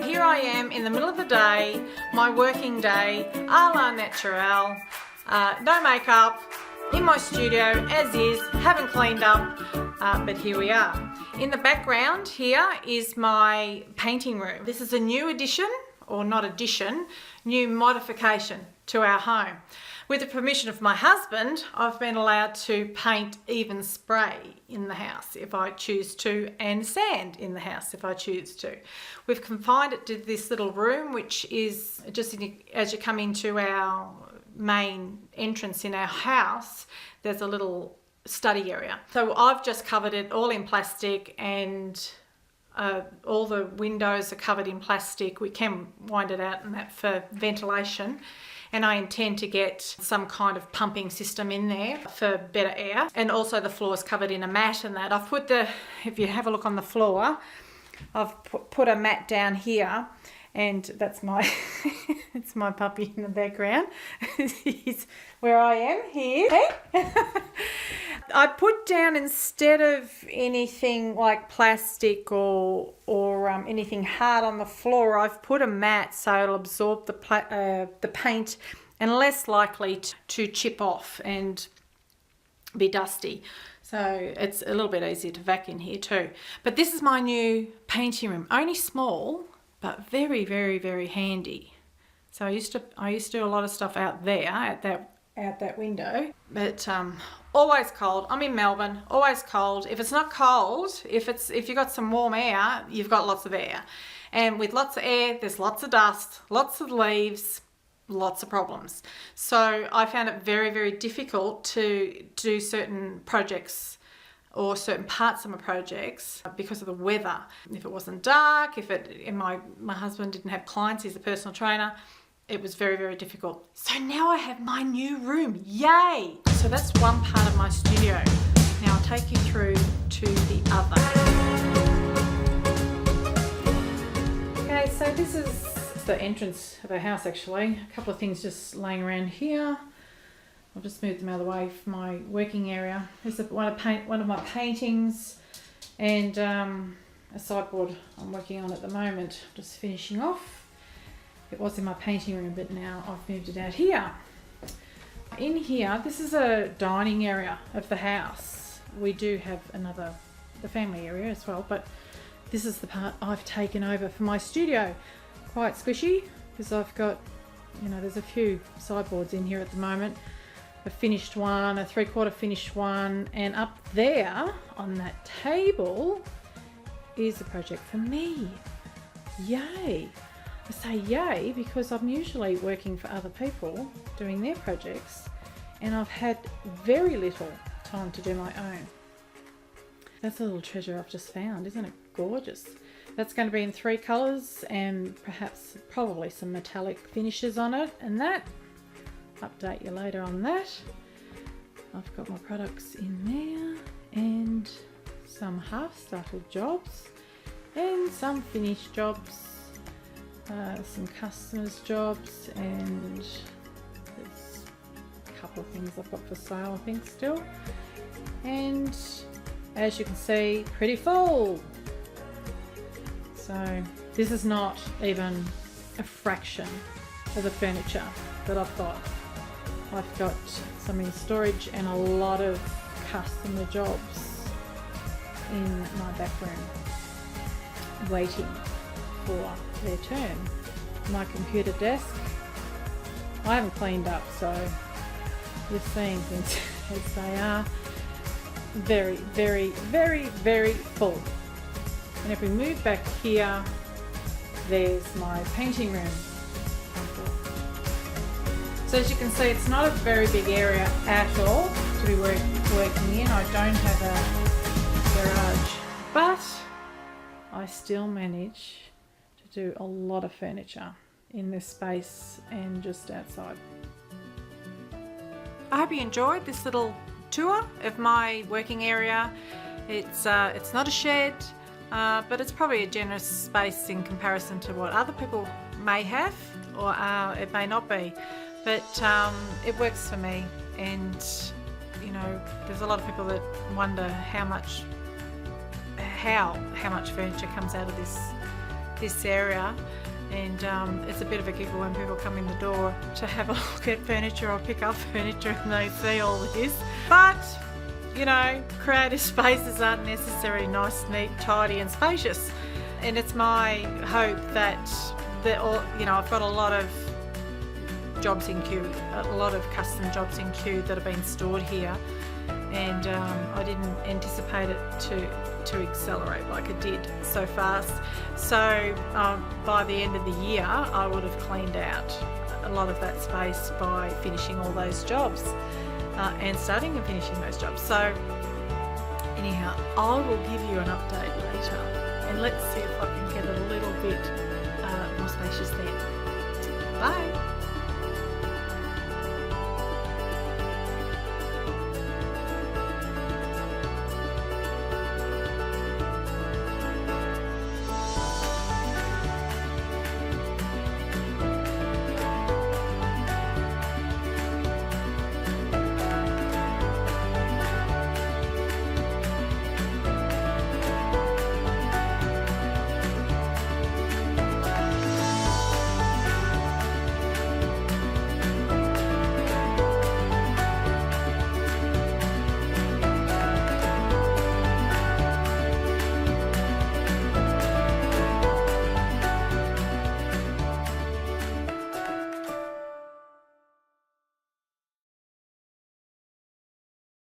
Here I am in the middle of the day, my working day, a la naturelle, no makeup, in my studio as is, haven't cleaned up, but here we are. In the background here is my painting room. This is a new addition, or not addition, new modification to our home. With the permission of my husband, I've been allowed to paint even spray in the house if I choose to, and sand in the house if I choose to. We've confined it to this little room, which is just as you come into our main entrance in our house, there's a little study area. So I've just covered it all in plastic, and all the windows are covered in plastic. We can wind it out and that for ventilation. And I intend to get some kind of pumping system in there for better air. And also the floor is covered in a mat and that. I've put if you have a look on the floor, I've put a mat down here, and that's my, it's my puppy in the background. He's where I am here. Hey? I put down, instead of anything like plastic or anything hard on the floor, I've put a mat so it'll absorb the paint and less likely to chip off and be dusty. So it's a little bit easier to vacuum here too. But this is my new painting room, only small, but very, very, very handy. So I used to do a lot of stuff out there, out that window, but always cold. I'm in Melbourne, always cold. If it's not cold, if you've got some warm air, you've got lots of air. And with lots of air, there's lots of dust, lots of leaves, lots of problems. So I found it very, very difficult to do certain projects or certain parts of my projects because of the weather. If it wasn't dark, and my husband didn't have clients, he's a personal trainer, it was very, very difficult. So now I have my new room, yay! So that's one part of my studio. Now I'll take you through to the other. Okay, so this is the entrance of our house actually. A couple of things just laying around here. I'll just move them out of the way for my working area. This is one of my paintings, and a sideboard I'm working on at the moment, just finishing off. It was in my painting room, but now I've moved it out here. In here, this is a dining area of the house. We do have the family area as well, but this is the part I've taken over for my studio. Quite squishy, because I've got, there's a few sideboards in here at the moment. A finished one, a 3/4 finished one, and up there on that table is a project for me. Yay! I say yay because I'm usually working for other people doing their projects, and I've had very little time to do my own. That's a little treasure I've just found. Isn't it gorgeous? That's going to be in 3 colours and probably some metallic finishes on it, and that, update you later on that. I've got my products in there, and some half-started jobs and some finished jobs. Some customers' jobs, and there's a couple of things I've got for sale, I think, still. And as you can see, pretty full. So this is not even a fraction of the furniture that I've got. I've got some in storage and a lot of customer jobs in my back room waiting for their turn. My computer desk, I haven't cleaned up, so you're seeing things as they are. Very, very, very, very full. And if we move back here, there's my painting room. So as you can see, it's not a very big area at all to be working in. I don't have a garage, but I still manage to do a lot of furniture in this space and just outside. I hope you enjoyed this little tour of my working area. It's not a shed, but it's probably a generous space in comparison to what other people may have, or it may not be. But it works for me, and you know, there's a lot of people that wonder how much furniture comes out of this area, and it's a bit of a giggle when people come in the door to have a look at furniture or pick up furniture and they see all this. But you know, creative spaces aren't necessarily nice, neat, tidy and spacious, and it's my hope that you know, I've got a lot of jobs in queue, a lot of custom jobs in queue that have been stored here, and I didn't anticipate it to accelerate like it did so fast. So by the end of the year I would have cleaned out a lot of that space by finishing all those jobs and starting and finishing those jobs. So anyhow, I will give you an update later, and let's see if I can get it a little bit more spacious then. Bye.